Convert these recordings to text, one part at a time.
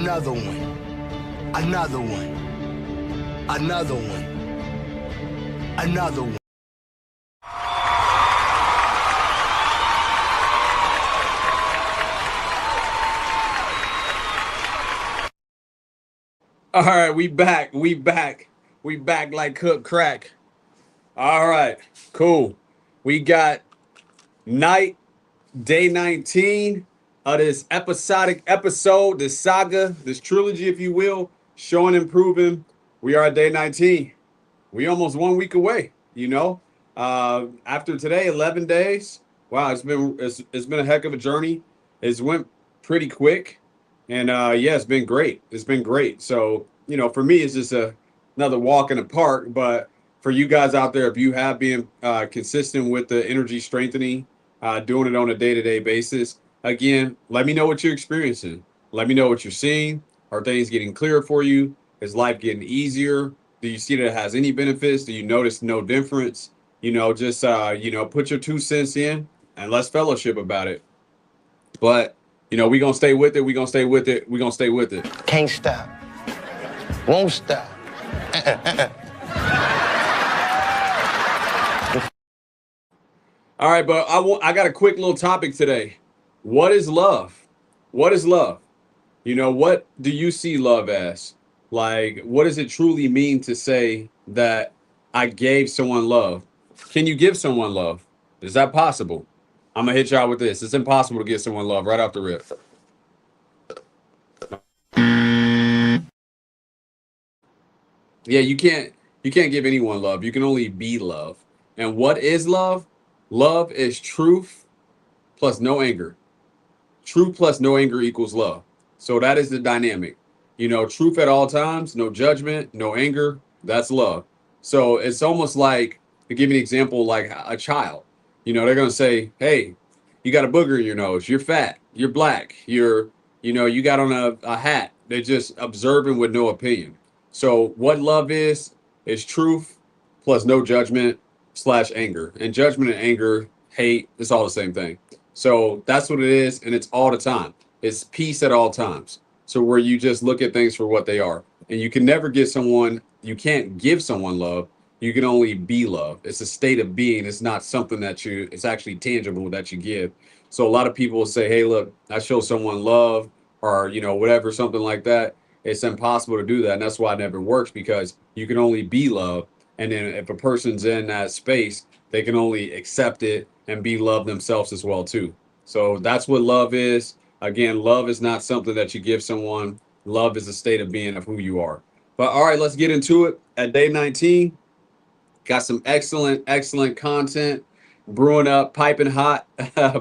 Another one. Another one. Another one. Another one. All right, we back. We back. We back like cook crack. All right, cool. We got night day 19 of this episodic episode, this saga, this trilogy, if you will, showing and proving. We are at day 19. We almost 1 week away, you know. After today, 11 days. Wow, it's been a heck of a journey. It's went pretty quick. And yeah, it's been great. It's been great. So, you know, for me, it's just another walk in the park. But for you guys out there, if you have been consistent with the energy strengthening, doing it on a day-to-day basis, again, let me know what you're experiencing. Let me know what you're seeing. Are things getting clearer for you? Is life getting easier? Do you see that it has any benefits? Do you notice no difference? You know, just put your 2 cents in and let's fellowship about it. But you know, we're gonna stay with it, we're gonna stay with it, we're gonna stay with it. Can't stop. Won't stop. All right, but I got a quick little topic today. What is love? What is love? You know, what do you see love as? Like, what does it truly mean to say that I gave someone love? Can you give someone love? Is that possible? I'm gonna hit y'all with this. It's impossible to give someone love right off the rip. Yeah, you can't give anyone love. You can only be love. And what is love? Love is truth plus no anger. Truth plus no anger equals love. So that is the dynamic. You know, truth at all times, no judgment, no anger. That's love. So it's almost like, to give you an example, like a child. You know, they're gonna say, "Hey, you got a booger in your nose. You're fat. You're black. You got on a hat." They're just observing with no opinion. So what love is truth plus no judgment slash anger. And judgment and anger, hate, it's all the same thing. So that's what it is, and it's all the time. It's peace at all times. So where you just look at things for what they are. And you can't give someone love. You can only be love. It's a state of being. It's not something it's actually tangible that you give. So a lot of people will say, hey, look, I show someone love or, whatever, something like that. It's impossible to do that. And that's why it never works, because you can only be love. And then if a person's in that space, they can only accept it and be love themselves as well too. So that's what love is. Again, love is not something that you give someone. Love is a state of being of who you are. But all right, let's get into it. At day 19, got some excellent content brewing up, piping hot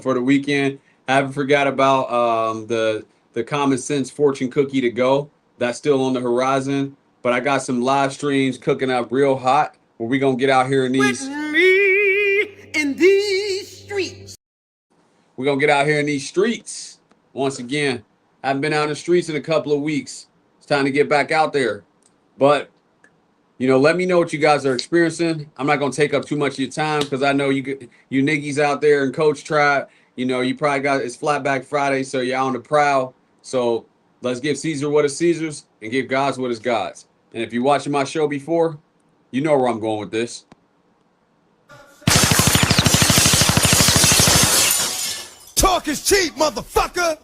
for the weekend. Haven't forgot about the common sense fortune cookie to go. That's still on the horizon. But I got some live streams cooking up real hot where we gonna get out here in With these. me in these streets. We're gonna get out here in these streets once again. I haven't been out in the streets in a couple of weeks. It's time to get back out there. But let me know what you guys are experiencing. I'm not gonna take up too much of your time because I know you niggies out there in Coach Tribe. You probably got it's Flatback Friday, so you're on the prowl. So let's give Caesar what is Caesar's and give God's what is God's. And if you're watching my show before, you know where I'm going with this. Talk is cheap, motherfucker.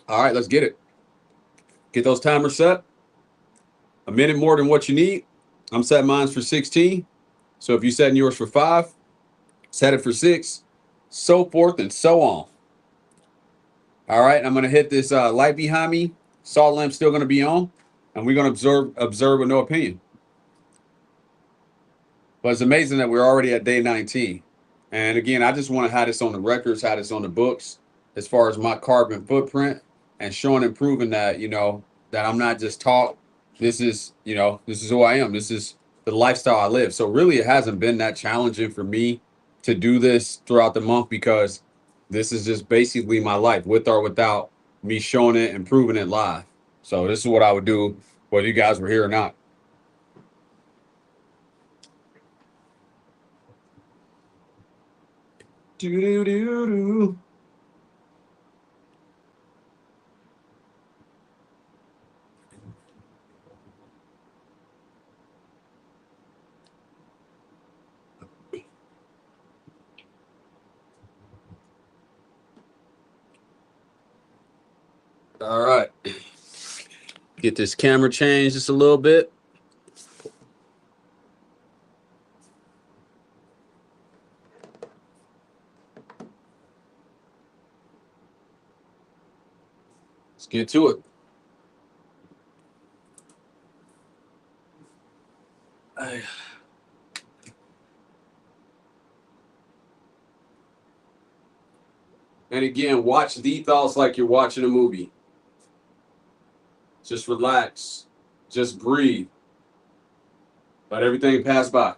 All right, let's get it. Get those timers set. A minute more than what you need. I'm setting mine for 16. So if you're setting yours for 5, set it for 6, so forth and so on. All right, I'm going to hit this light behind me. Salt lamp's still going to be on, and we're going to observe with no opinion. But it's amazing that we're already at day 19. And again, I just want to have this on the records, have this on the books as far as my carbon footprint, and showing and proving that, that I'm not just talk. This is who I am. This is the lifestyle I live. So really, it hasn't been that challenging for me to do this throughout the month, because this is just basically my life, with or without me showing it and proving it live. So this is what I would do whether you guys were here or not. Do do do do. All right. Get this camera changed just a little bit. Let's get to it. And again, watch the thoughts like you're watching a movie. Just relax. Just breathe. Let everything pass by.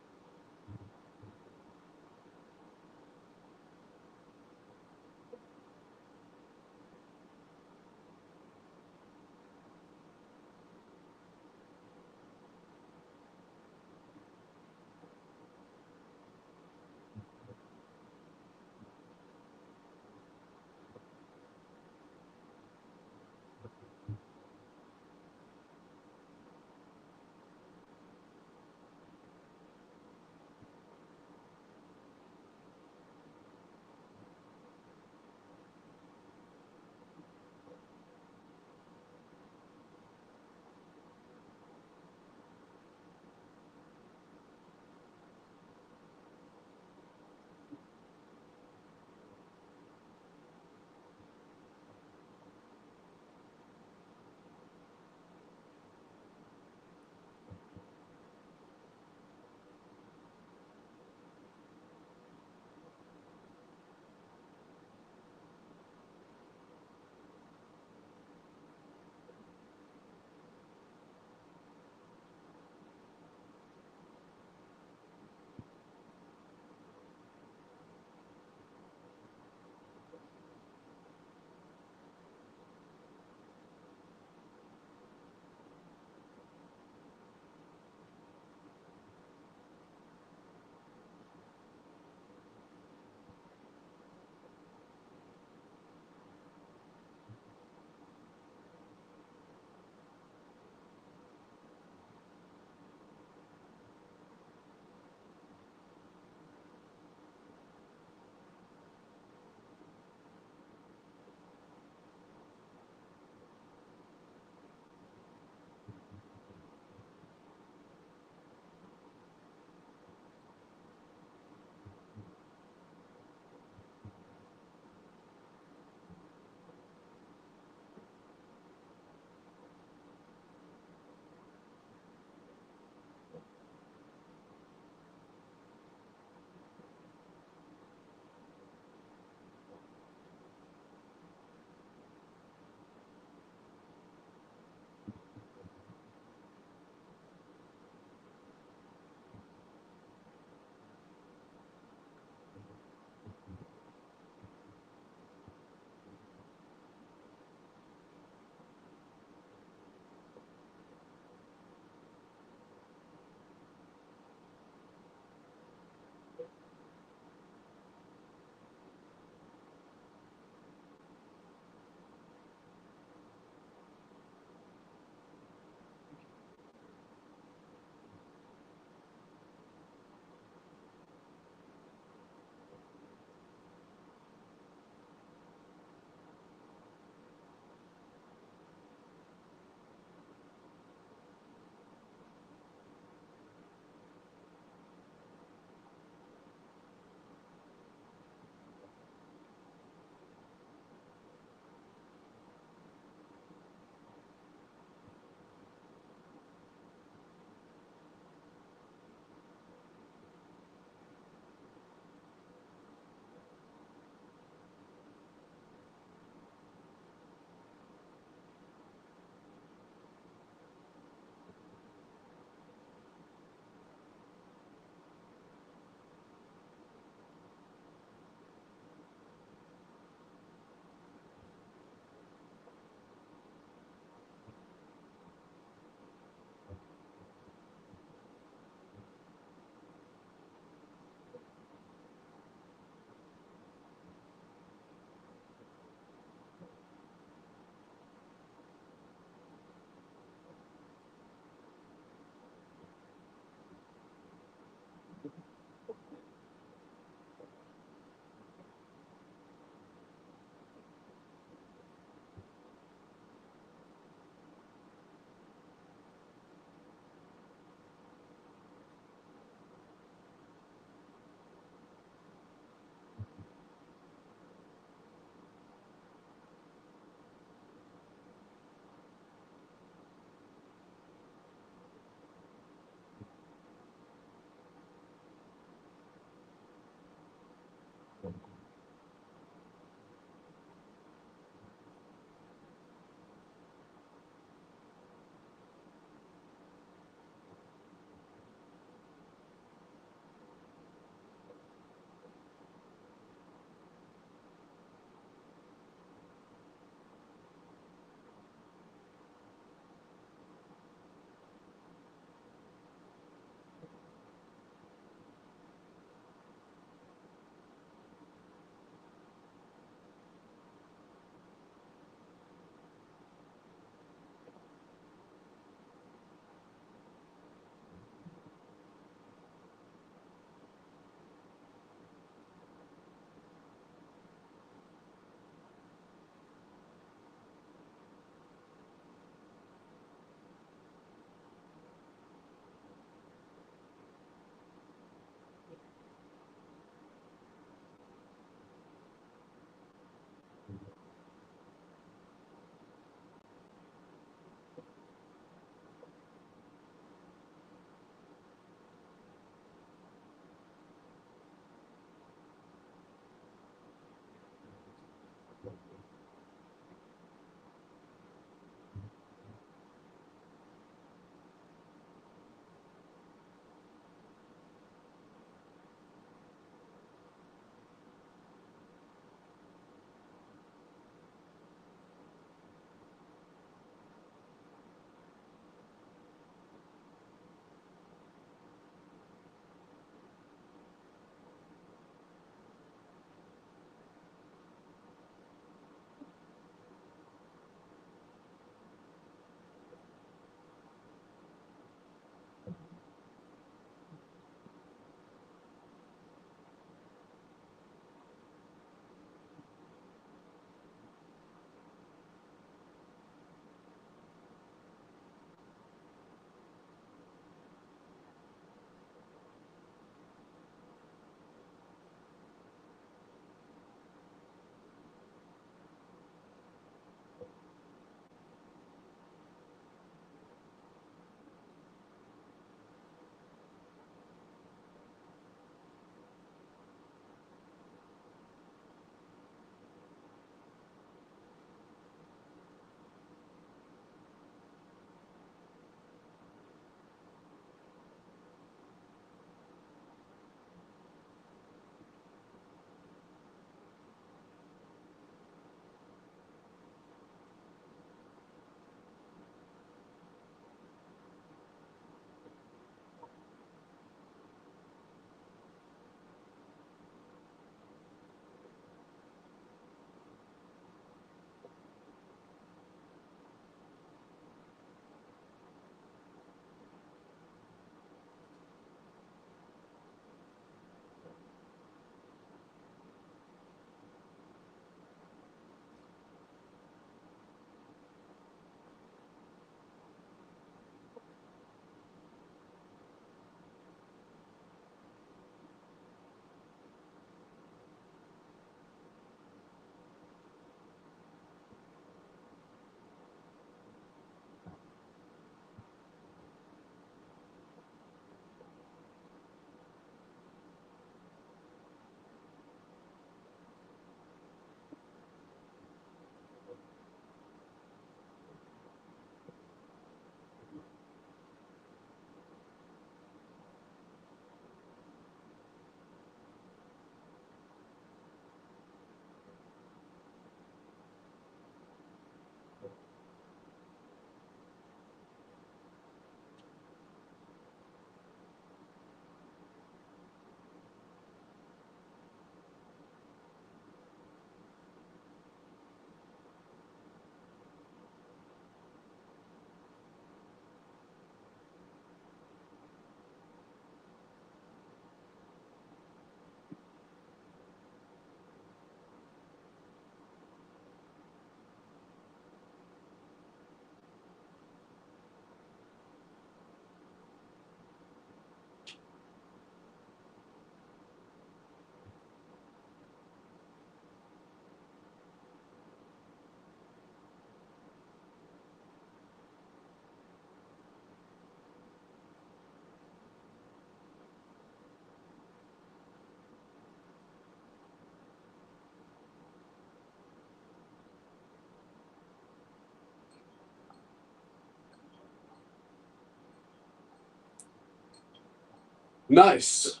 Nice.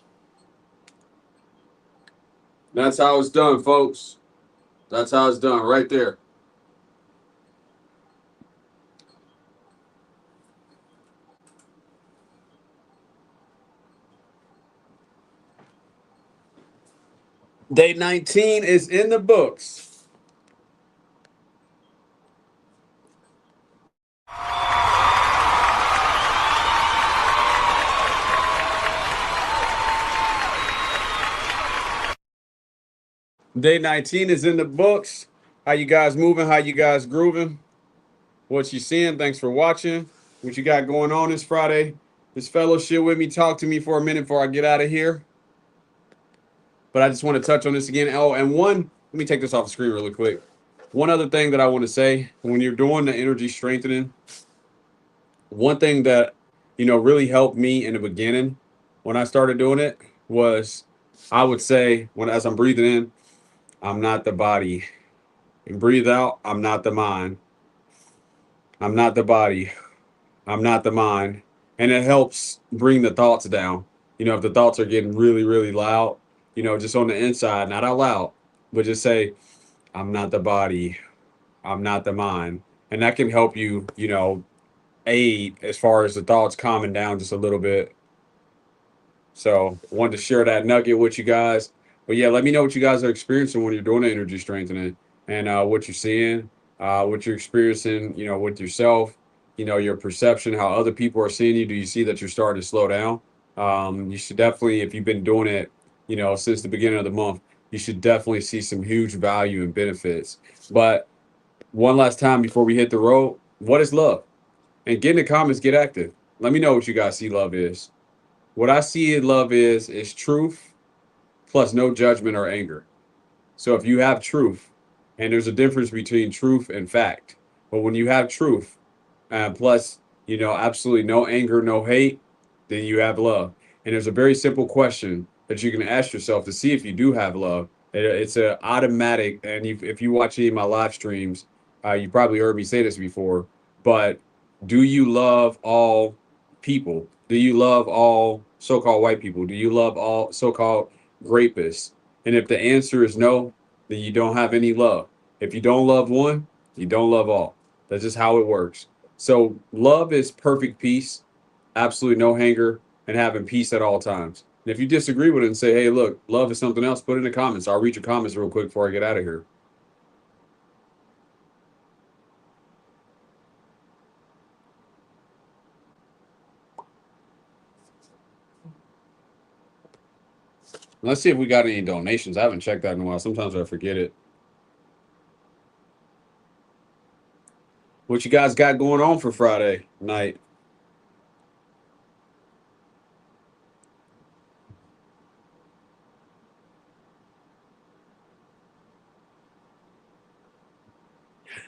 That's how it's done, folks. That's how it's done right there. Day 19 is in the books. Day 19 is in the books. How you guys moving? How you guys grooving? What you seeing? Thanks for watching. What you got going on this Friday? This fellowship with me. Talk to me for a minute before I get out of here. But I just want to touch on this again. Oh, and let me take this off the screen really quick. One other thing that I want to say, when you're doing the energy strengthening, one thing that, really helped me in the beginning when I started doing it was I would say, as I'm breathing in, I'm not the body. And breathe out, I'm not the mind. I'm not the body. I'm not the mind. And it helps bring the thoughts down. If the thoughts are getting really, really loud, just on the inside, not out loud, but just say, I'm not the body. I'm not the mind. And that can help you, aid as far as the thoughts calming down just a little bit. So wanted to share that nugget with you guys. But yeah, let me know what you guys are experiencing when you're doing the energy strengthening and what you're seeing, what you're experiencing, with yourself, your perception, how other people are seeing you. Do you see that you're starting to slow down? You should definitely, if you've been doing it, since the beginning of the month, you should definitely see some huge value and benefits. But one last time before we hit the road, what is love? And get in the comments, get active. Let me know what you guys see love is. What I see in love is truth plus no judgment or anger. So if you have truth, and there's a difference between truth and fact, but when you have truth, plus, absolutely no anger, no hate, then you have love. And there's a very simple question that you can ask yourself to see if you do have love. It's an automatic, and if you watch any of my live streams, you probably heard me say this before, but do you love all people? Do you love all so-called white people? Do you love all so-called rapists? And if the answer is no, then you don't have any love. If you don't love one, you don't love all. That's just how it works. So love is perfect peace, absolutely no anger, and having peace at all times. And if you disagree with it and say, hey, look, love is something else, put it in the comments. I'll read your comments real quick before I get out of here. Let's see if we got any donations. I haven't checked that in a while. Sometimes I forget it. What you guys got going on for Friday night?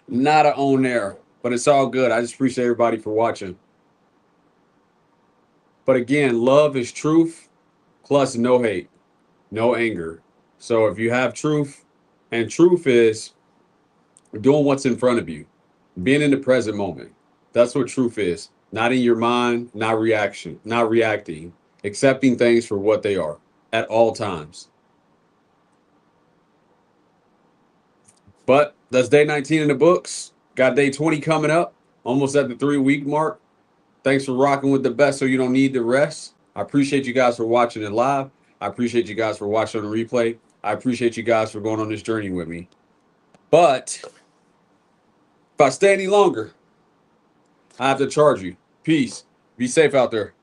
Not a on there, but it's all good. I just appreciate everybody for watching. But again, love is truth plus no hate, no anger. So if you have truth, and truth is doing what's in front of you, being in the present moment. That's what truth is. Not in your mind, not reacting, accepting things for what they are at all times. But that's day 19 in the books. Got day 20 coming up, almost at the 3-week mark. Thanks for rocking with the best so you don't need to rest. I appreciate you guys for watching it live. I appreciate you guys for watching on the replay. I appreciate you guys for going on this journey with me. But if I stay any longer, I have to charge you. Peace. Be safe out there.